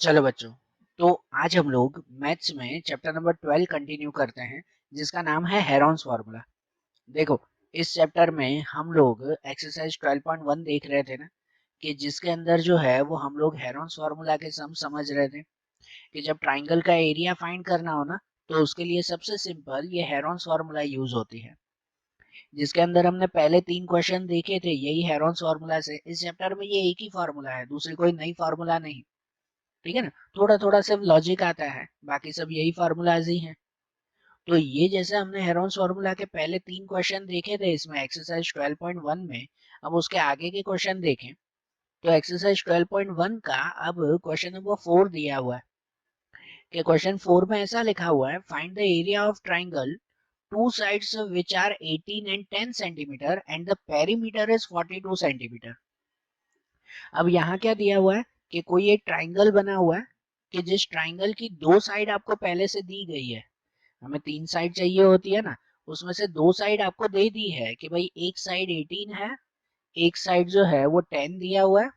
चलो बच्चों, तो आज हम लोग मैथ्स में चैप्टर नंबर 12 कंटिन्यू करते हैं, जिसका नाम है हेरॉन्स फार्मूला। देखो, इस चैप्टर में हम लोग एक्सरसाइज 12.1 देख रहे थे ना, कि जिसके अंदर जो है वो हम लोग हेरॉन्स फार्मूला के सम समझ रहे थे कि जब ट्राइंगल का एरिया फाइंड करना हो ना, तो उसके लिए सबसे सिंपल ये हेरॉन्स फार्मूला यूज होती है। जिसके अंदर हमने पहले 3 क्वेश्चन देखे थे यही हेरॉन्स फार्मूला से। इस चैप्टर में ये एक ही फार्मूला है, दूसरी कोई नई फार्मूला नहीं। ठीक है ना, थोड़ा थोड़ा सिर्फ लॉजिक आता है, बाकी सब यही फार्मूलाज ही हैं। तो ये जैसे हमने हेरॉन्स फार्मूला के पहले 3 क्वेश्चन देखे थे इसमें एक्सरसाइज 12.1 में, अब उसके आगे के क्वेश्चन देखें तो एक्सरसाइज 12.1 का अब क्वेश्चन नंबर 4 दिया हुआ है कि क्वेश्चन 4 में ऐसा लिखा हुआ है, find the area of triangle two sides which are 18 and 10 centimeter and the perimeter is 42 centimeter। अब यहाँ क्या दिया हुआ है कि कोई एक ट्राइंगल बना हुआ है कि जिस ट्राइंगल की दो साइड आपको पहले से दी गई है। हमें 3 साइड चाहिए होती है ना, उसमें से 2 साइड आपको दे दी है कि भाई एक साइड 18 है, एक साइड जो है वो 10 दिया हुआ है,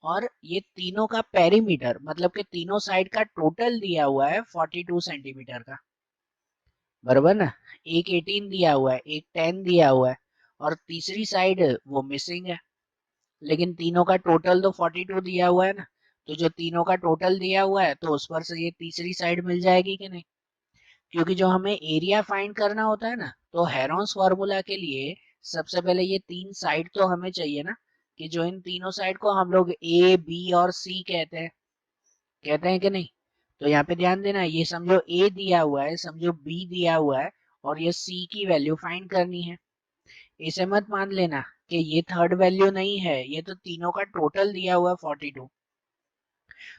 और ये तीनों का पेरीमीटर मतलब कि तीनों साइड का टोटल दिया हुआ है 42 सेंटीमीटर का। बराबर ना, एक 18 दिया हुआ है, एक 10 दिया हुआ है, और तीसरी साइड वो मिसिंग है, लेकिन तीनों का टोटल तो 42 दिया हुआ है ना। तो जो तीनों का टोटल दिया हुआ है तो उस पर से ये तीसरी साइड मिल जाएगी कि नहीं, क्योंकि जो हमें एरिया फाइंड करना होता है ना, तो हेरॉन्स फार्मूला के लिए सबसे पहले ये 3 साइड तो हमें चाहिए ना, कि जो इन तीनों साइड को हम लोग ए बी और सी कहते हैं कि नहीं। तो यहाँ पे ध्यान देना, ये समझो ए दिया हुआ है, समझो बी दिया हुआ है, और ये सी की वैल्यू फाइंड करनी है। इसे मत मान लेना कि ये थर्ड वैल्यू नहीं है, ये तो तीनों का टोटल दिया हुआ है 42।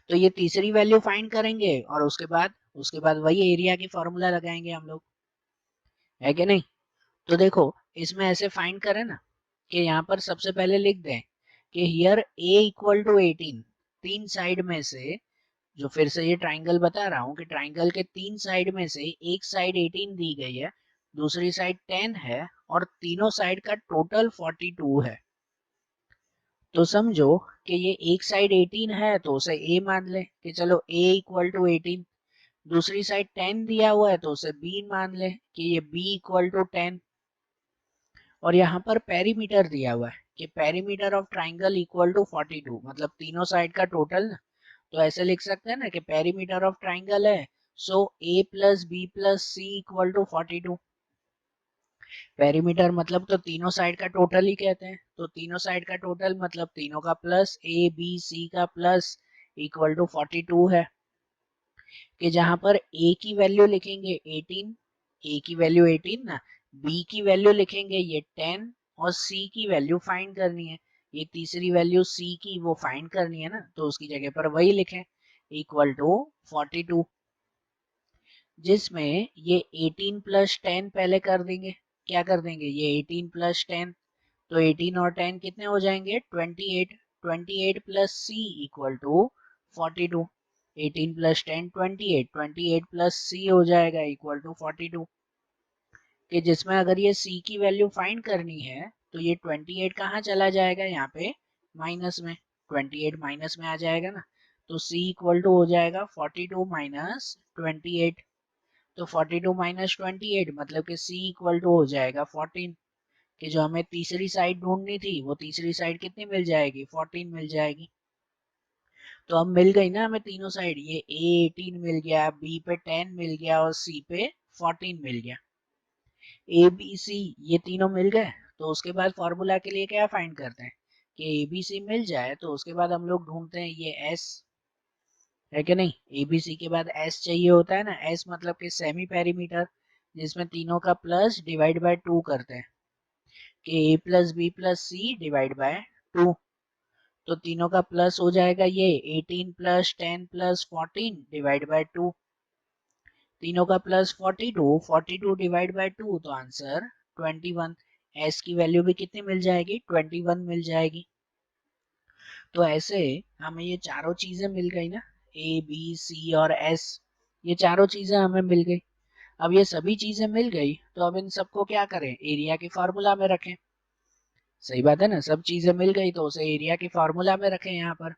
तो ये तीसरी वैल्यू फाइंड करेंगे और उसके बाद वही एरिया की फॉर्मूला लगाएंगे हम लोग, है कि नहीं। तो देखो, इसमें ऐसे फाइंड करें ना कि यहाँ पर सबसे पहले लिख दें कि हियर ए इक्वल टू 18। तीन साइड में से, जो फिर से ये ट्राइंगल बता रहा हूँ कि ट्राइंगल के 3 साइड में से एक साइड 18 दी गई है, दूसरी साइड 10 है, और तीनों साइड का टोटल 42 है। तो समझो कि ये एक साइड 18 है तो उसे a मान ले कि चलो a इक्वल टू 18। दूसरी साइड 10 दिया हुआ है तो उसे b मान ले कि ये b इक्वल टू 10। और यहाँ पर पेरीमीटर दिया हुआ है कि perimeter of triangle equal to 42, मतलब तीनों साइड का टोटल ना। तो ऐसे लिख सकते हैं ना कि पेरीमीटर ऑफ ट्राइंगल है, so a plus B plus C equal to 42। Perimeter मतलब तो तीनों साइड का टोटल ही कहते हैं, तो तीनों साइड का टोटल मतलब तीनों का प्लस, ए बी सी का प्लस इक्वल टू 42 है। कि जहां पर a की वैल्यू लिखेंगे 18, a की वैल्यू 18 ना, b की वैल्यू लिखेंगे ये 10, और c की वैल्यू फाइंड करनी है, ये तीसरी वैल्यू c की वो फाइंड करनी है ना, तो उसकी जगह पर वही लिखें इक्वल टू 42। जिसमें ये 18 प्लस 10 पहले कर देंगे, क्या कर देंगे, ये 18 प्लस 10, तो 18 और 10 कितने हो जाएंगे 28। 28 plus C equal to 42। 18 plus 10 28, 28 plus C हो जाएगा इक्वल टू 42। कि जिसमें अगर ये सी की वैल्यू फाइंड करनी है तो ये 28 कहाँ चला जाएगा, यहाँ पे माइनस में, 28 माइनस में आ जाएगा ना। तो c इक्वल टू हो जाएगा 42 माइनस 28। तो 42 माइनस 28 मतलब कि c इक्वल टू हो जाएगा 14। कि जो हमें तीसरी साइड ढूंढनी थी वो तीसरी साइड कितनी मिल जाएगी, 14 मिल जाएगी। तो अब मिल गई ना हमें तीनों साइड, ये a 18 मिल गया, b पे 10 मिल गया, और c पे 14 मिल गया। a b c ये तीनों मिल गए, तो उसके बाद फॉर्मूला के लिए क्या फाइंड करते हैं कि a b c मिल जाए तो उसके बाद हम लोग ढूंढते हैं ये s, है कि नहीं। a b c के बाद s चाहिए होता है ना, s मतलब कि सेमी पेरीमीटर, जिसमें तीनों का प्लस डिवाइड बाय 2 करते हैं कि a plus B plus C divide by 2। तो तीनों का प्लस हो जाएगा ये 18 प्लस 10 प्लस 14 डिवाइड बाय 2। तीनों का प्लस 42, 42 डिवाइड बाय 2, तो आंसर 21। एस की वैल्यू भी कितनी मिल जाएगी, 21 मिल जाएगी। तो ऐसे हमें ये चारों चीजें मिल गई ना, ए बी सी और एस, ये चारों चीजें हमें मिल गई। अब ये सभी चीजें मिल गई तो अब इन सबको क्या करें, एरिया की फार्मूला में रखें। सही बात है ना, सब चीजें मिल गई तो उसे एरिया की फार्मूला में रखें यहाँ पर।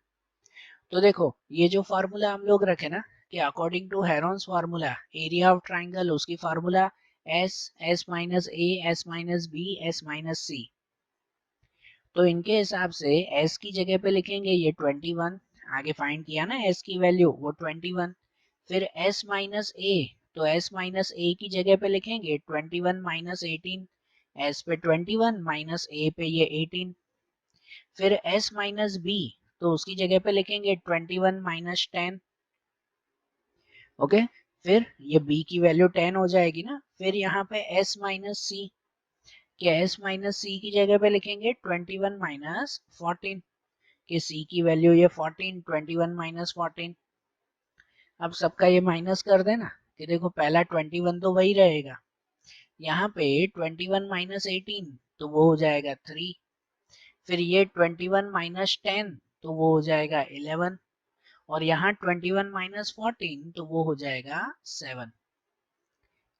तो देखो ये जो फार्मूला हम लोग रखे ना कि according to Heron's formula area of triangle उसकी formula S, S minus A, S minus B, S minus C. तो इनके हिसाब से s की जगह पे लिखेंगे ये 21, आगे फाइंड किया ना s की वैल्यू वो 21। फिर s माइनस a, तो s माइनस a की जगह पे लिखेंगे 21 माइनस 18, s पे 21 माइनस a पे ये 18। फिर s माइनस b, तो उसकी जगह पे लिखेंगे 21 माइनस 10। ओके, फिर ये b की वैल्यू 10 हो जाएगी ना। फिर यहाँ पे s माइनस c, कि s माइनस c की जगह पे लिखेंगे 21 माइनस 14, कि c की वैल्यू ये 14, 21 माइनस 14। अब सबका ये माइनस कर देना कि देखो पहला 21 तो वही रहेगा, यहाँ पे 21 माइनस 18 तो वो हो जाएगा 3। फिर ये 21 माइनस 10 तो वो हो जाएगा 11, और यहाँ 21 माइनस 14 तो वो हो जाएगा 7।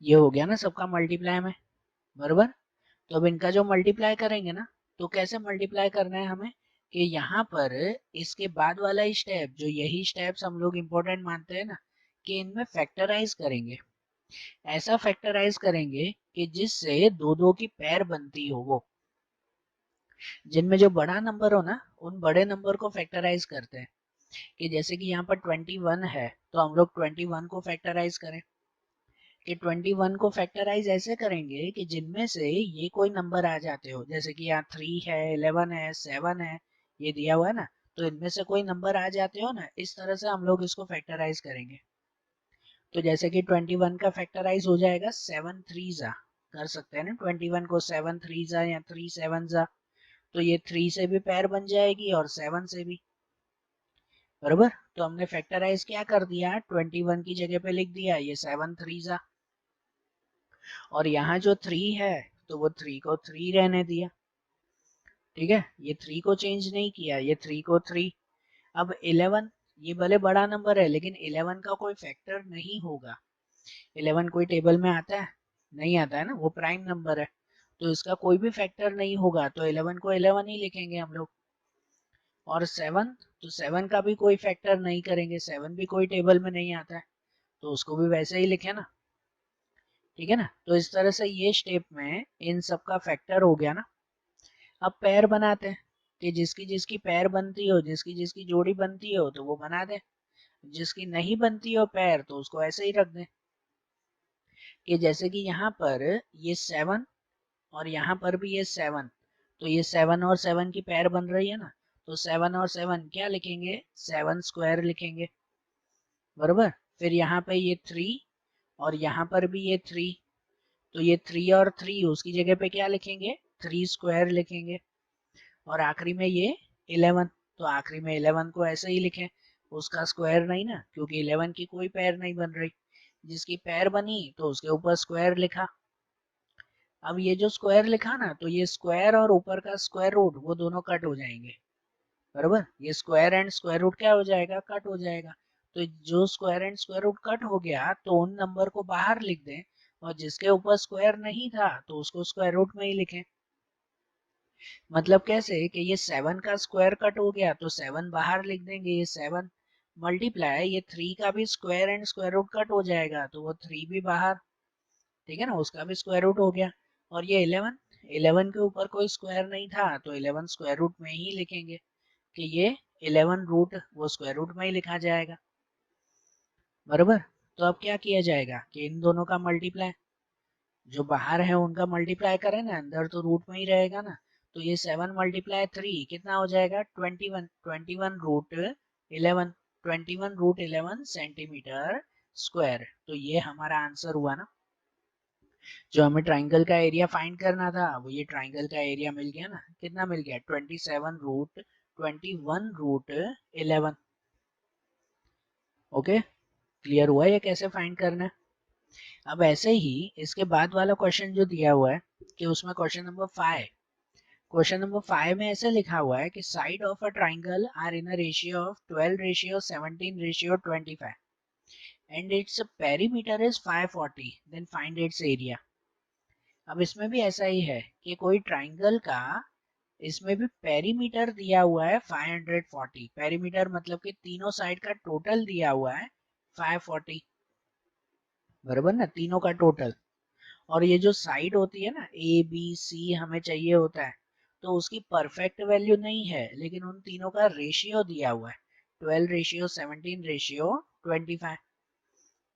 ये हो गया ना सबका मल्टीप्लाई में, बराबर। तो अब इनका जो मल्टीप्लाई करेंगे ना, तो कैसे मल्टीप्लाई करना है हमें कि यहाँ पर इसके बाद वाला स्टेप, जो यही स्टेप्स हम लोग इम्पोर्टेंट मानते हैं ना, कि इनमें फैक्टराइज करेंगे। ऐसा फैक्टराइज करेंगे कि जिससे दो दो की पेयर बनती हो, वो जिनमें जो बड़ा नंबर हो ना उन बड़े नंबर को फैक्टराइज करते हैं। कि जैसे कि यहाँ पर 21 है तो हम लोग 21 को फैक्टराइज करें, कि 21 को फैक्टराइज ऐसे करेंगे कि जिनमें से ये कोई नंबर आ जाते हो, जैसे कि यहाँ 3 है, 11 है, 7 है, ये दिया हुआ है ना, तो इनमें से कोई नंबर आ जाते हो ना, इस तरह से हम लोग इसको फैक्टराइज करेंगे। तो जैसे कि 21 का फैक्टराइज हो जाएगा 7 3 जा, कर सकते हैं ना 21 को 7 3 जा या 3 7 जा, तो ये 3 से भी पेयर बन जाएगी और 7 से भी, बराबर। तो हमने फैक्टराइज क्या कर दिया, 21 की जगह पे लिख दिया ये 7 3 जा, और यहाँ जो 3 है तो वो 3 को 3 रहने दिया, ठीक है, ये 3 को चेंज नहीं किया, ये 3 को 3। अब 11, ये भले बड़ा नंबर है लेकिन 11 का कोई फैक्टर नहीं होगा। 11 कोई टेबल में आता है, नहीं आता है ना, वो प्राइम नंबर है, तो इसका कोई भी फैक्टर नहीं होगा, तो 11 को 11 ही लिखेंगे हम लोग। और 7, तो 7 का भी कोई फैक्टर नहीं करेंगे, 7 भी कोई टेबल में नहीं आता है, तो उसको भी वैसे ही लिखे ना, ठीक है ना। तो इस तरह से ये स्टेप में इन सब का फैक्टर हो गया ना। अब पेयर बनाते हैं कि जिसकी जिसकी पेयर बनती हो, जिसकी जिसकी जोड़ी बनती हो तो वो बना दे, जिसकी नहीं बनती हो पेयर तो उसको ऐसे ही रख दें। कि जैसे कि यहाँ पर ये 7 और यहाँ पर भी ये 7, तो ये 7 और 7 की पेयर बन रही है ना, तो 7 और 7 क्या लिखेंगे, 7 स्क्वायर लिखेंगे, बरोबर। फिर यहाँ पे ये 3 और यहाँ पर भी ये 3, तो ये 3 और 3 उसकी जगह पे क्या लिखेंगे, 3 स्क्वायर लिखेंगे। और आखिरी में ये 11, तो आखिरी में 11 को ऐसे ही लिखें, उसका स्क्वायर नहीं ना, क्योंकि 11 की कोई पेयर नहीं बन रही, जिसकी पेयर बनी तो उसके ऊपर स्क्वायर लिखा। अब ये जो स्क्वायर लिखा ना, तो ये स्क्वायर और ऊपर का स्क्वायर रूट वो दोनों कट हो जाएंगे, बराबर। ये स्क्वायर एंड स्क्वायर रूट क्या हो जाएगा, कट हो जाएगा। तो जो square and square root cut हो गया तो उन नंबर को बाहर लिख दें, और जिसके ऊपर स्क्वायर नहीं था तो उसको स्क्वायर रूट में ही लिखें। मतलब कैसे कि ये 7 का स्क्वायर कट हो गया तो 7 बाहर लिख देंगे, ये 7 मल्टीप्लाई ये 3 का भी square and square root cut हो जाएगा तो वो 3 भी बाहर, ठीक है ना, उसका भी स्क्वायर रूट हो गया। और ये 11, 11 के ऊपर कोई स्क्वायर नहीं था तो 11 स्क्वायर रूट में ही लिखेंगे, कि ये 11 रूट वो स्क्वायर रूट में ही लिखा जाएगा, बरोबर। तो अब क्या किया जाएगा कि इन दोनों का मल्टीप्लाई, जो बाहर है उनका मल्टीप्लाई करें ना, अंदर तो रूट में ही रहेगा ना। तो ये 7 मल्टीप्लाई 3 कितना हो जाएगा, 21, 21 रूट 11, 21 रूट 11 सेंटीमीटर स्क्वायर। तो ये हमारा आंसर हुआ ना। जो हमें ट्राइंगल का एरिया फाइंड करना था वो ये ट्राइंगल का एरिया मिल गया ना, कितना मिल गया, 27 रूट 21 रूट 11। ओके, क्लियर हुआ ये कैसे फाइंड करना है। अब ऐसे ही इसके बाद वाला क्वेश्चन जो दिया हुआ है, कि उसमें क्वेश्चन नंबर 5, क्वेश्चन नंबर 5 में ऐसे लिखा हुआ है कि side of a triangle are in a ratio of 12 ratio 17 ratio 25 and its perimeter is 540, then find its area. अब इसमें भी ऐसा ही है कि कोई ट्राइंगल का इसमें भी पेरीमीटर दिया हुआ है 540। पेरीमीटर मतलब कि तीनों साइड का टोटल दिया हुआ है 540, बराबर ना, तीनों का टोटल। और ये जो साइड होती है ना ए बी सी हमें चाहिए होता है, तो उसकी परफेक्ट वैल्यू नहीं है, लेकिन उन तीनों का रेशियो दिया हुआ है 12:17:25,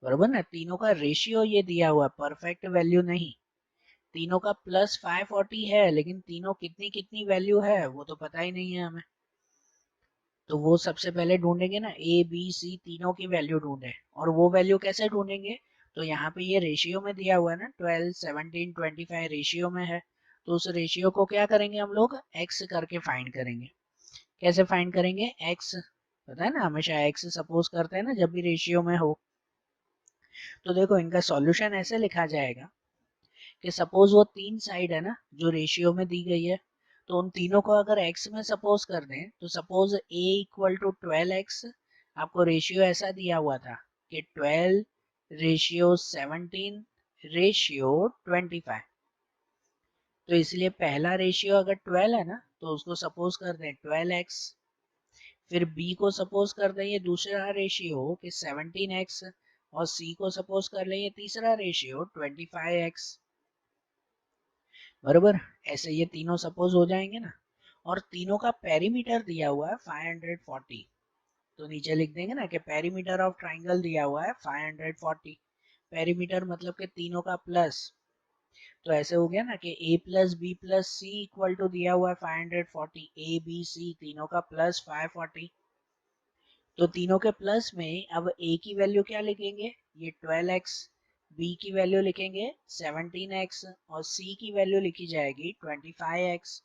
बराबर ना। तीनों का रेशियो ये दिया हुआ है, परफेक्ट वैल्यू नहीं। तीनों का प्लस 540 है, लेकिन तीनों कितनी कितनी वैल्यू है वो तो पता ही नहीं है हमें। तो वो सबसे पहले ढूंढेंगे ना, ए बी सी तीनों की वैल्यू ढूंढे। और वो वैल्यू कैसे ढूंढेंगे, तो यहाँ पे ये रेशियो में दिया हुआ है ना, 12:17:25 रेशियो में है। तो उस रेशियो को क्या करेंगे हम लोग, एक्स करके फाइंड करेंगे। कैसे फाइंड करेंगे, एक्स पता है ना, हमेशा एक्स सपोज करते हैं ना जब भी रेशियो में हो। तो देखो इनका सॉल्यूशन ऐसे लिखा जाएगा कि सपोज वो तीन साइड है ना जो रेशियो में दी गई है, तो उन तीनों को अगर x में सपोज कर दें, तो suppose a equal to 12x, आपको रेशियो ऐसा दिया हुआ था कि 12:17:25, तो इसलिए पहला रेशियो अगर 12 है ना तो उसको सपोज कर दें 12x। फिर b को सपोज कर दें ये दूसरा रेशियो कि 17x, और c को सपोज कर लें ये तीसरा रेशियो 25x, बरोबर। ऐसे ये तीनों सपोज हो जाएंगे ना। और तीनों का पेरीमीटर दिया हुआ है 540, तो नीचे लिख देंगे ना कि पेरीमीटर ऑफ ट्राइंगल दिया हुआ है 540। पेरीमीटर मतलब कि तीनों का प्लस, तो ऐसे हो गया ना कि a plus B plus C equal to दिया हुआ है 540, ए बी सी तीनों का प्लस 540। तो तीनों के प्लस में अब a की वैल्यू क्या लिखेंगे, ये 12x, b की वैल्यू लिखेंगे 17x, और c की वैल्यू लिखी जाएगी 25x,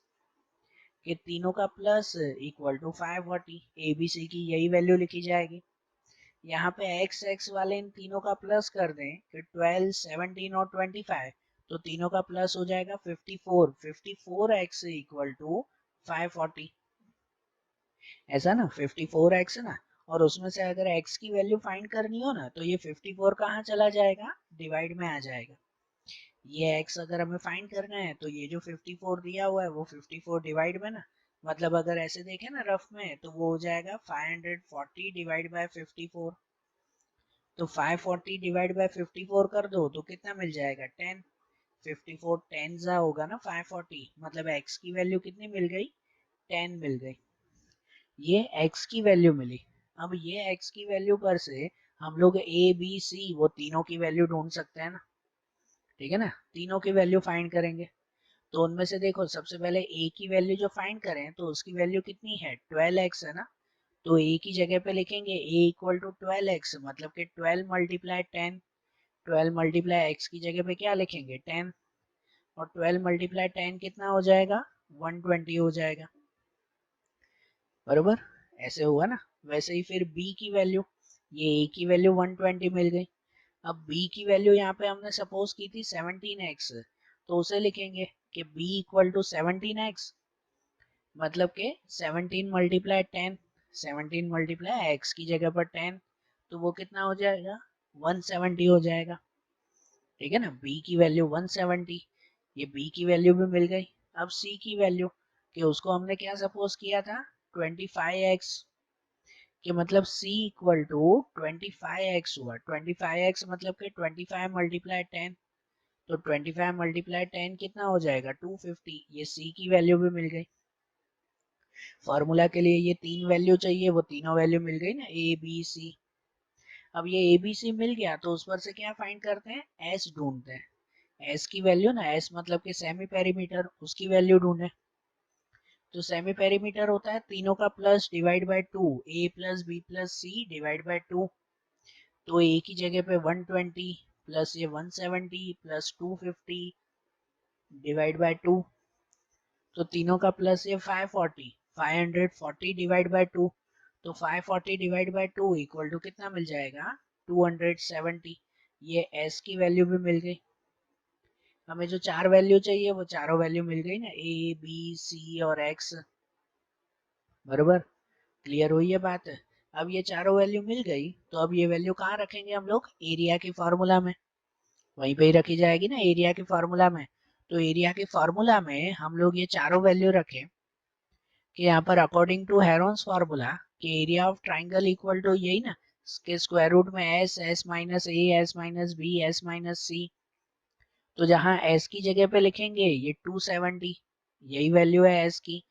कि तीनों का plus equal to 540। A b c की यही वैल्यू लिखी जाएगी। यहाँ पे एक्स एक्स वाले इन तीनों का प्लस कर दें कि 12, 17 और 25, तो तीनों का प्लस हो जाएगा 54। 54x इक्वल टू 540, ऐसा ना, 54x ना। और उसमें से अगर x की वैल्यू फाइंड करनी हो ना, तो ये 54 कहाँ चला जाएगा, डिवाइड में आ जाएगा। ये x अगर हमें फाइंड करना है, तो ये जो 54 दिया हुआ है वो 54 डिवाइड में ना, मतलब अगर ऐसे देखें ना रफ में, तो वो हो जाएगा 540 डिवाइड बाय 54। तो 540 डिवाइड बाय 54 कर दो तो कितना मिल जाएगा, 10। 54 10 जा होगा ना 540, मतलब x की वैल्यू कितनी मिल गई, 10 मिल गई। ये x की वैल्यू मिली। अब ये x की वैल्यू पर से हम लोग a b c वो तीनों की वैल्यू ढूंढ सकते हैं ना, ठीक है ना। तीनों की वैल्यू फाइंड करेंगे, तो उनमें से देखो सबसे पहले a की वैल्यू जो फाइंड करें, तो उसकी वैल्यू कितनी है, 12x है ना। तो a की जगह पे लिखेंगे a इक्वल टू 12x, मतलब कि 12 मल्टीप्लाई 10। 12 मल्टीप्लाई x की जगह पे क्या लिखेंगे, 10, और 12 मल्टीप्लाई 10 कितना हो जाएगा, 120 हो जाएगा, बरोबर। ऐसे हुआ ना। वैसे ही फिर b की वैल्यू, ये a की वैल्यू 120 मिल गई। अब b की वैल्यू यहाँ पे हमने सपोज की थी 17x, तो उसे लिखेंगे कि b इक्वल टू 17x, मतलब कि 17 मल्टीप्लाई 10, 17 मल्टीप्लाई x की जगह पर 10, तो वो कितना हो जाएगा, 170 हो जाएगा, ठीक है ना। b की वैल्यू 170, ये b की वैल्यू भी मिल गई। अब c की वैल्यू, कि उसको हमने क्या सपोज किया था, 25x, कि मतलब c इक्वल टू 25x हुआ। 25x मतलब कि 25 मल्टीप्लाई 10, तो 25 मल्टीप्लाई 10 कितना हो जाएगा, 250। ये c की वैल्यू भी मिल गई। फॉर्मूला के लिए ये तीन वैल्यू चाहिए, वो तीनों वैल्यू मिल गई ना, ए बी सी। अब ये ए बी सी मिल गया, तो उस पर से क्या फाइंड करते हैं, एस ढूंढते हैं। एस की वैल्यू ना, एस मतलब कि सेमी पेरीमीटर, उसकी वैल्यू ढूंढे। तो सेमी पेरीमीटर होता है तीनों का plus divide by 2, a plus B plus C divide by 2। तो ए की जगह पे 120 प्लस ये 170 प्लस 250 डिवाइड बाय 2, तो तीनों का प्लस ये 540, 540 डिवाइड बाय 2, तो 540 डिवाइड बाय 2 इक्वल टू कितना मिल जाएगा, 270। ये s की वैल्यू भी मिल गई। हमें जो चार वैल्यू चाहिए वो चारों वैल्यू मिल गई ना, a b c और x, बरोबर। क्लियर हुई है बात। अब ये चारों वैल्यू मिल गई, तो अब ये वैल्यू कहाँ रखेंगे हम लोग, एरिया की फॉर्मूला में, वहीं पे ही रखी जाएगी ना, एरिया के फॉर्मूला में। तो एरिया के फॉर्मूला में हम लोग ये चारों वैल्यू रखें, कि यहाँ पर अकॉर्डिंग टू हेरोन्स फार्मूला कि area of triangle equal to यही ना के स्क्वायर रूट में S, S minus A, S minus B, S minus C. तो जहाँ s की जगह पे लिखेंगे ये 270, यही वैल्यू है s की।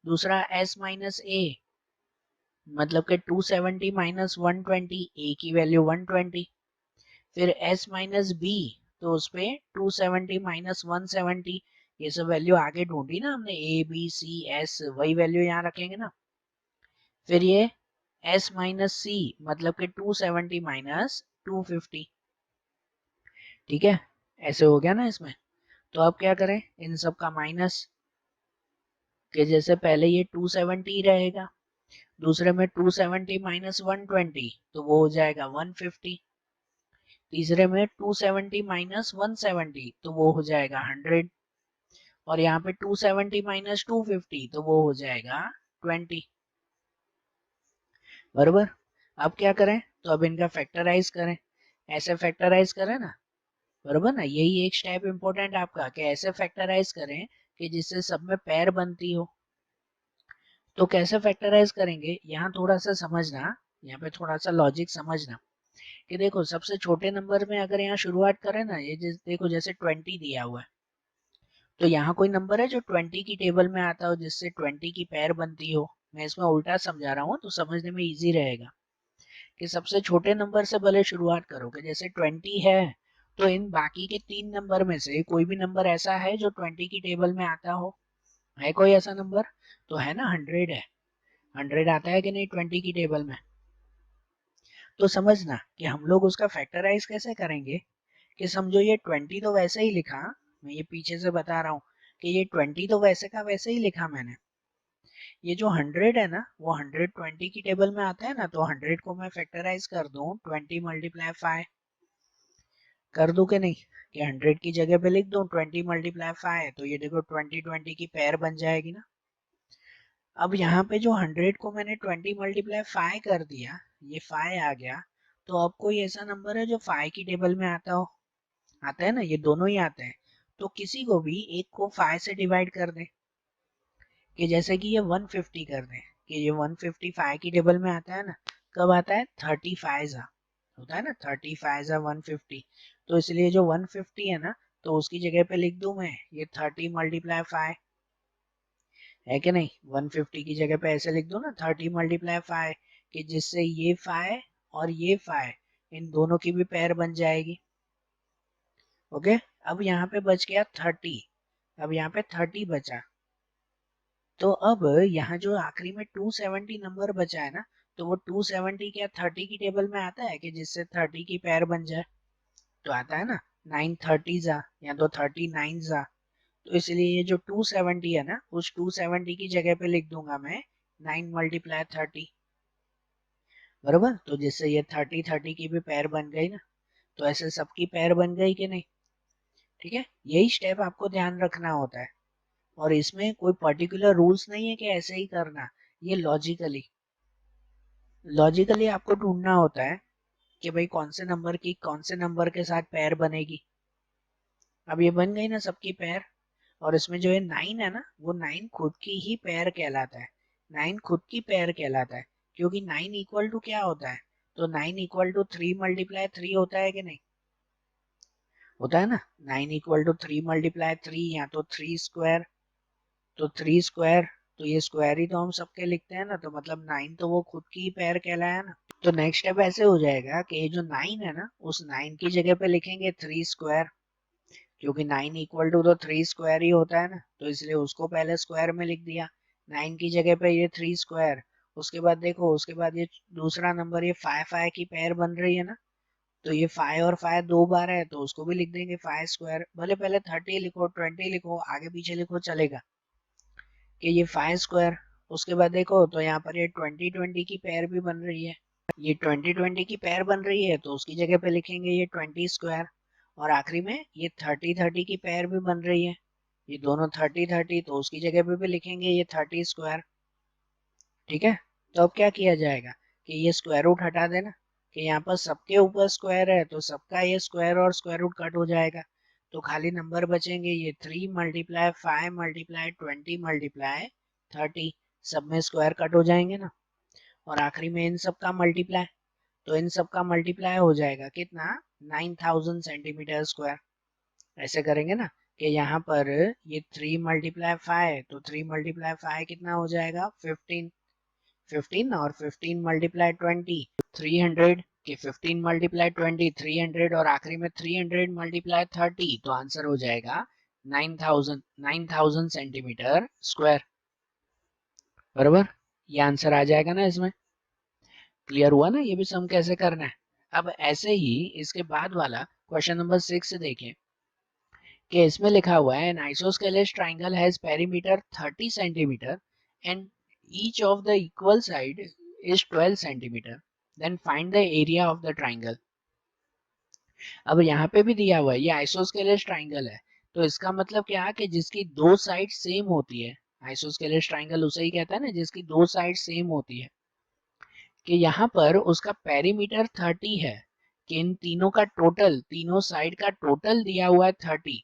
दूसरा s माइनस ए मतलब कि 270 माइनस 120, a की वैल्यू 120। फिर s माइनस b तो उस पे 270 माइनस 170, ये सब वैल्यू आगे ढूंढी ना हमने, a b c s, वही वैल्यू यहाँ रखेंगे ना। फिर ये s माइनस c मतलब कि 270 माइनस 250। ठीक है, ऐसे हो गया ना इसमें। तो अब क्या करें, इन सब का माइनस, कि जैसे पहले ये 270 रहेगा, दूसरे में 270 माइनस 120 तो वो हो जाएगा 150, तीसरे में 270 माइनस 170 तो वो हो जाएगा 100, और यहाँ पे 270 माइनस 250 तो वो हो जाएगा 20। बराबर। अब क्या करें, तो अब इनका फैक्टराइज करें, ऐसे फैक्टराइज करें ना, बराबर ना, यही एक स्टेप इंपॉर्टेंट आपका कि ऐसे फैक्टराइज करें कि जिससे सब में पेयर बनती हो। तो कैसे फैक्टराइज करेंगे, यहाँ थोड़ा सा समझना, यहाँ पे थोड़ा सा लॉजिक समझना कि देखो सबसे छोटे नंबर में अगर यहाँ शुरुआत करें ना, ये देखो जैसे 20 दिया हुआ है, तो यहाँ कोई नंबर है जो 20 की टेबल में आता हो जिससे 20 की पेयर बनती हो। मैं इसमें उल्टा समझा रहा हूँ तो समझने में इजी रहेगा कि सबसे छोटे नंबर से भले शुरुआत करोगे, जैसे 20 है तो इन बाकी के 3 नंबर में से कोई भी नंबर ऐसा है जो 20 की टेबल में आता हो, है कोई ऐसा नंबर? तो है ना, 100 है। 100 आता है कि नहीं 20 की टेबल में? तो समझना कि हम लोग उसका फैक्टराइज कैसे करेंगे, कि समझो ये 20 तो वैसे ही लिखा, मैं ये पीछे से बता रहा हूँ कि ये 20 तो वैसे का वैसे ही लिखा मैंने। ये जो 100 है ना वो 100 20 की टेबल में आता है ना, तो 100 को मैं फैक्टराइज कर दूं 20 मल्टीप्लाई 5, कर दूं कि नहीं, कि 100 की जगह पे लिख दूं 20 मल्टीप्लाई 5, तो ये देखो 20 20 की पेयर बन जाएगी ना। अब यहाँ पे जो 100 को मैंने 20 मल्टीप्लाई 5 कर दिया, ये 5 आ गया, तो अब कोई ऐसा नंबर है जो 5 की टेबल में आता हो? आता है ना, ये दोनों ही आते हैं। तो किसी को भी एक को 5 से डिवाइड कर दें, कि जैसे कि ये 150 कर दें, कि ये 155 की टेबल में आता है ना, कब आता है, 35 होता है ना, 35 150, तो इसलिए जो 150 है ना, तो उसकी जगह पे लिख दूं मैं ये 30 मल्टीप्लाई 5, है कि नहीं, 150 की जगह पे ऐसे लिख दो ना 30 मल्टीप्लाई 5, कि जिससे ये 5 और ये 5 इन दोनों की भी पेयर बन जाएगी। ओके, अब यहाँ पे बच गया 30, अब यहाँ पे 30 बचा, तो अब यहाँ जो आखिरी में 270 नंबर बचा है ना, तो वो 270 क्या 30 की टेबल में आता है कि जिससे 30 की पेयर बन जाए? तो आता है ना, 930 जा या तो 39 जा, तो इसलिए ये जो 270 है ना, उस 270 की जगह पे लिख दूंगा मैं 9 मल्टीप्लाई 30, बराबर। तो जिससे ये 30 30 की भी पेयर बन गई ना, तो ऐसे सबकी पेयर बन गई कि नहीं? ठीक है, यही स्टेप आपको ध्यान रखना होता है, और इसमें कोई पर्टिकुलर रूल्स नहीं है कि ऐसे ही करना, ये लॉजिकली लॉजिकली आपको ढूंढना होता है कि भाई कौन से नंबर की कौन से नंबर के साथ पेयर बनेगी। अब ये बन गई ना सबकी पेयर, और इसमें जो है 9 है ना, वो 9 खुद की ही पेयर कहलाता है, 9 खुद की पेयर कहलाता है, क्योंकि 9 इक्वल टू क्या होता है, तो 9 इक्वल टू 3 मल्टीप्लाई 3 होता है कि नहीं, होता है ना, 9 इक्वल टू 3 मल्टीप्लाई 3 या तो 3 स्क्वायर, तो 3 स्क्वायर, तो ये स्क्वायर ही तो हम सबके लिखते हैं ना, तो मतलब 9 तो वो खुद की ही पेयर कहलाया ना। तो नेक्स्ट स्टेप ऐसे हो जाएगा कि ये जो 9 है ना, उस 9 की जगह पे लिखेंगे 3 स्क्वायर, क्योंकि 9 इक्वल टू तो 3 स्क्वायर ही होता है ना, तो इसलिए उसको पहले स्क्वायर में लिख दिया, 9 की जगह पे ये 3 स्क्वायर। उसके बाद देखो, उसके बाद ये दूसरा नंबर ये 5 5 की पेयर बन रही है ना, तो ये 5 और 5 दो बार है, तो उसको भी लिख देंगे 5 स्क्वायर, भले पहले 30 लिखो 20 लिखो आगे पीछे लिखो चलेगा, कि ये 5 स्क्वायर। उसके बाद देखो तो यहाँ पर ये 20 20 की पेयर भी बन रही है, ये 20 20 की पेयर बन रही है, तो उसकी जगह पे लिखेंगे ये 20 स्क्वायर, और आखिरी में ये 30 30 की पेयर भी बन रही है, ये दोनों 30 30, तो उसकी जगह पे भी लिखेंगे ये 30 स्क्वायर। ठीक है, तो अब क्या किया जाएगा कि ये स्क्वायर रूट हटा देना, कि यहाँ पर सबके ऊपर स्क्वायर है तो सबका ये स्क्वायर और स्क्वायर रूट कट हो जाएगा, तो खाली नंबर बचेंगे ये 3 मल्टीप्लाई 5 मल्टीप्लाई 20 मल्टीप्लाई 30, सब में स्क्वायर कट हो जाएंगे ना, और आखिरी में इन सब का मल्टीप्लाई, तो इन सब का मल्टीप्लाई हो जाएगा कितना, 9000 सेंटीमीटर स्क्वायर। ऐसे करेंगे ना कि यहाँ पर ये 3 मल्टीप्लाई 5, तो 3 मल्टीप्लाई 5 कितना हो जाएगा 15, 15 और 15 मल्टीप्लाई 20 300, कि 15 मल्टीप्लाई 20 300 और आखिरी में 300 मल्टीप्लाई 30, तो आंसर हो जाएगा 9000 सेंटीमीटर स्क्वायर। बराबर, ये आंसर आ जाएगा ना इसमें। क्लियर हुआ ना ये भी सम कैसे करना है। अब ऐसे ही इसके बाद वाला क्वेश्चन नंबर 6 देखें कि इसमें लिखा हुआ है an isosceles triangle has perimeter 30 centimeter and each of the equal side is 12 centimeter, then find the area of the triangle. अब यहाँ पे भी दिया हुआ है ये आइसोस्केलेस ट्राइंगल है, तो इसका मतलब क्या है कि जिसकी दो साइड सेम होती है, आइसोस्केलेस ट्राइंगल उसे ही कहता है ना जिसकी दो साइड सेम होती है, कि यहाँ पर उसका पेरीमीटर 30 है, कि इन तीनों का टोटल, तीनों साइड का टोटल दिया हुआ है 30,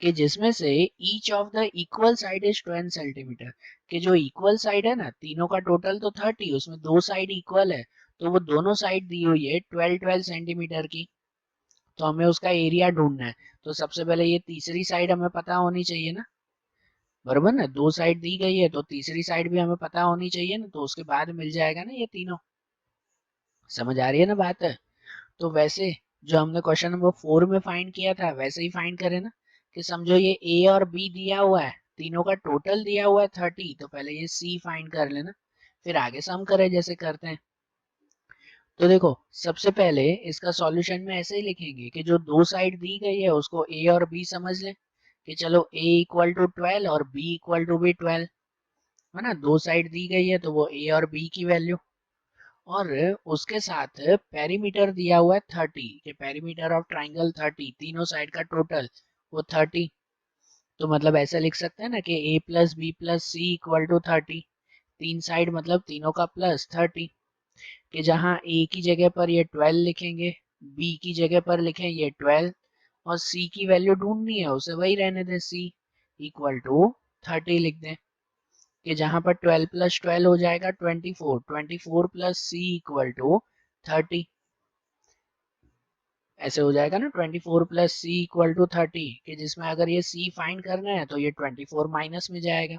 कि जिसमें से each of the equal side is 12 centimetre, कि जो इक्वल साइड है ना तीनों का टोटल तो 30, उसमें दो साइड इक्वल है, तो वो दोनों साइड दी हुई है 12 सेंटीमीटर की, तो हमें उसका एरिया ढूंढना है। तो सबसे पहले ये तीसरी साइड हमें पता होनी चाहिए ना, बराबर ना, दो साइड दी गई है तो तीसरी साइड भी हमें पता होनी चाहिए ना, तो उसके बाद मिल जाएगा ना ये तीनों। समझ आ रही है ना बात है। तो वैसे जो हमने क्वेश्चन नंबर 4 में फाइंड किया था वैसे ही फाइंड करें ना, कि समझो ये ए और बी दिया हुआ है, तीनों का टोटल दिया हुआ है 30, तो पहले ये सी फाइंड कर लेना, फिर आगे सम करें जैसे करते हैं। तो देखो सबसे पहले इसका सॉल्यूशन में ऐसे ही लिखेंगे कि जो दो साइड दी गई है उसको ए और बी समझ लें, कि चलो a इक्वल टू 12 और b इक्वल टू भी 12, है ना, दो साइड दी गई है तो वो a और b की वैल्यू, और उसके साथ पेरीमीटर दिया हुआ है 30, कि पेरीमीटर ऑफ ट्राइंगल 30, तीनों साइड का टोटल वो 30, तो मतलब ऐसा लिख सकते हैं ना कि a plus B plus C equal to 30, तीन साइड मतलब तीनों का प्लस 30, कि जहाँ a की जगह पर ये 12 लिखेंगे, b की जगह पर लिखें ये 12, और c की वैल्यू ढूंढनी है उसे वही रहने दें, c इक्वल टू 30 लिख दें, कि जहां पर 12 प्लस 12 हो जाएगा 24, 24 प्लस सी इक्वल टू 30, ऐसे हो जाएगा ना, 24 प्लस सी इक्वल टू 30, कि जिसमें अगर ये सी फाइंड करना है तो ये 24 माइनस में जाएगा,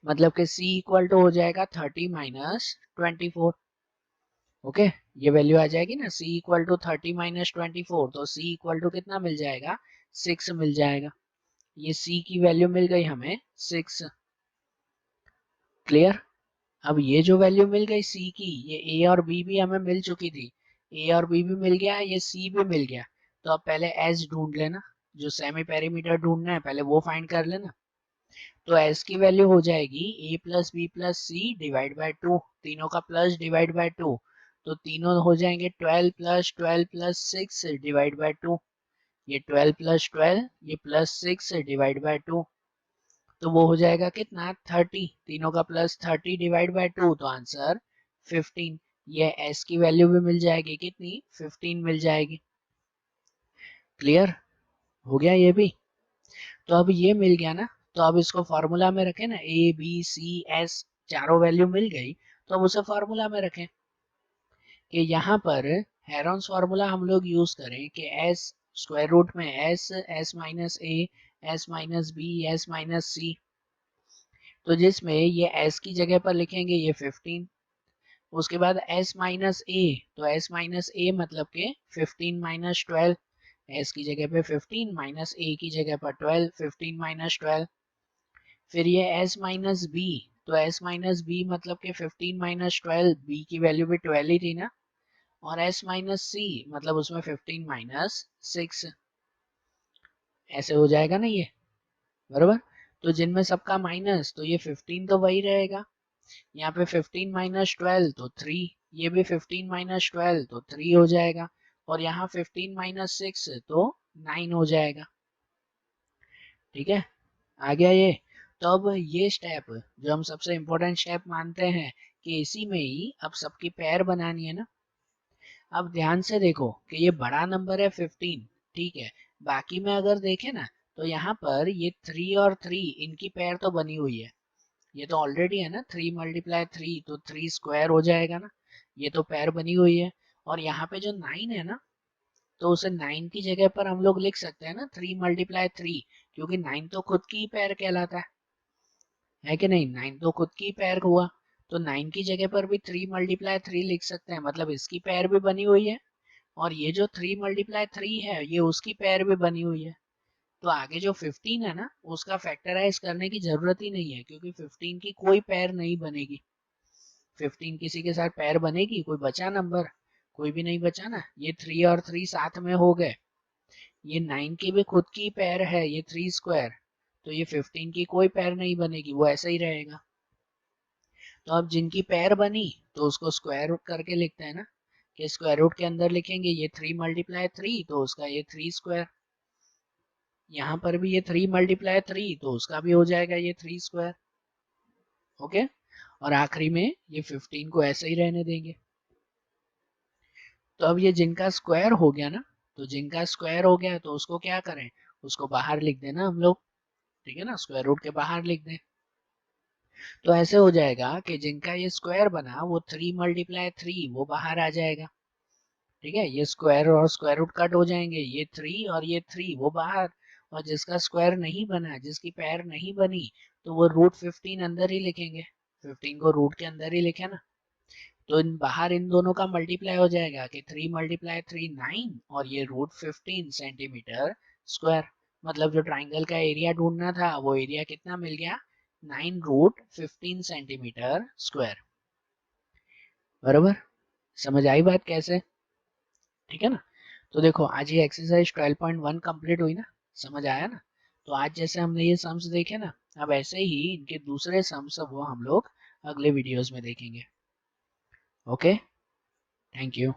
मतलब कि सी इक्वल टू हो जाएगा 30 माइनस 24। ओके, ये वैल्यू आ जाएगी ना, c इक्वल टू 30 माइनस 24, तो c इक्वल टू कितना मिल जाएगा 6 मिल जाएगा, ये c की वैल्यू मिल गई हमें 6। क्लियर। अब ये जो वैल्यू मिल गई c की, ये a और b भी हमें मिल चुकी थी, a और b भी मिल गया, ये c भी मिल गया, तो अब पहले s ढूंढ लेना, जो सेमी पेरीमीटर ढूंढना है पहले वो फाइंड कर लेना, तो s की वैल्यू हो जाएगी a plus B plus C divide by 2, तीनों का प्लस डिवाइड बाई 2, तो तीनों हो जाएंगे 12 प्लस 6 डिवाइड बाई 2, ये 12 प्लस 12 ये प्लस 6 डिवाइड बाई 2, तो वो हो जाएगा कितना 30, तीनों का प्लस 30 डिवाइड बाई 2, तो आंसर 15, ये s की वैल्यू भी मिल जाएगी कितनी 15 मिल जाएगी। क्लियर हो गया ये भी। तो अब ये मिल गया ना, तो अब इसको फॉर्मूला में रखें ना, ए बी सी एस चारों वैल्यू मिल गई, तो अब उसे फॉर्मूला में रखें, कि यहाँ पर हेरॉन्स फार्मूला हम लोग यूज करें कि s स्क्वायर रूट में s minus A s minus B s minus C, तो जिसमें ये s की जगह पर लिखेंगे ये 15, उसके बाद s माइनस ए, तो s माइनस ए मतलब के 15 माइनस 12, s की जगह पे 15 माइनस ए की जगह पर 12, 15 माइनस 12, फिर ये s माइनस बी, तो s माइनस बी मतलब के 15 माइनस 12, b की वैल्यू भी 12 ही थी ना, और s माइनस सी मतलब उसमें 15 माइनस 6, ऐसे हो जाएगा ना ये, बराबर। तो जिनमें सबका माइनस, तो ये 15 तो वही रहेगा, यहाँ पे 15 माइनस 12 तो 3, ये भी 15 माइनस 12 तो 3 हो जाएगा, और यहाँ 15 माइनस 6 तो 9 हो जाएगा। ठीक है, आ गया ये। तो अब ये स्टेप जो हम सबसे इम्पोर्टेंट स्टेप मानते हैं, कि इसी में ही अब सबकी पेयर बनानी है ना। अब ध्यान से देखो कि ये बड़ा नंबर है 15, ठीक है, बाकी में अगर देखें ना, तो यहाँ पर ये 3 और 3 इनकी पेयर तो बनी हुई है, ये तो ऑलरेडी है ना, 3 मल्टीप्लाई 3 तो 3 स्क्वायर हो जाएगा ना, ये तो पैर बनी हुई है। और यहाँ पे जो 9 है ना, तो उसे 9 की जगह पर हम लोग लिख सकते हैं ना 3 मल्टीप्लाई 3, क्योंकि 9 तो खुद की ही पैर कहलाता है कि नहीं, 9 तो खुद की ही पैर हुआ। तो 9 की जगह पर भी 3 मल्टीप्लाई 3 लिख सकते हैं, मतलब इसकी पैर भी बनी हुई है, और ये जो 3 मल्टीप्लाई 3 है ये उसकी पैर भी बनी हुई है। तो आगे जो 15 है ना, उसका फैक्टराइज करने की जरूरत ही नहीं है, क्योंकि 15 की कोई पैर नहीं बनेगी। 15 किसी के साथ पैर बनेगी, कोई बचा नंबर? कोई भी नहीं बचा ना। ये 3 और 3 साथ में हो गए। ये 9 की भी खुद की पैर है, ये 3 स्क्वायर, तो ये 15 की कोई पैर नहीं बनेगी, वो ऐसा ही रहेगा। तो अब जिनकी पैर बनी तो उसको स्क्वायर रूट करके लिखते हैं ना, कि स्क्वायर रूट के अंदर लिखेंगे ये 3 मल्टीप्लाई 3 तो उसका ये 3 स्क्वायर, यहाँ पर भी ये 3 मल्टीप्लाई 3 तो उसका भी हो जाएगा ये 3 स्क्वायर। ओके, और आखिरी में ये 15 को ऐसे ही रहने देंगे। तो अब ये जिनका स्क्वायर हो गया ना, तो जिनका स्क्वायर हो गया तो उसको क्या करें, उसको बाहर लिख देना हम लोग, ठीक है ना, स्क्वायर रूट के बाहर लिख दें। तो ऐसे हो जाएगा कि जिनका ये स्क्वायर बना वो 3 मल्टीप्लाई 3 वो बाहर आ जाएगा, ठीक है, ये स्क्वायर और स्क्वायर रूट कट हो जाएंगे, ये 3 और ये 3 वो बाहर। और जिसका स्क्वायर नहीं बना, जिसकी पैर नहीं बनी, तो वो रूट 15 अंदर ही लिखेंगे, 15 को रूट के अंदर ही लिखे ना। तो इन बाहर इन दोनों का मल्टीप्लाई हो जाएगा कि 3 मल्टीप्लाई 3 9, और ये रूट 15 सेंटीमीटर स्क्वायर। मतलब जो ट्राइंगल का एरिया ढूंढना था वो एरिया कितना मिल गया, 9 रूट 15 सेंटीमीटर स्क्वायर। बराबर, समझ आई बात कैसे? ठीक है ना। तो देखो आज ये एक्सरसाइज 12.1 कंप्लीट हुई ना, समझ आया ना। तो आज जैसे हमने ये सम्स देखे ना, अब ऐसे ही इनके दूसरे सम्स वो हम लोग अगले वीडियोस में देखेंगे। Okay, thank you.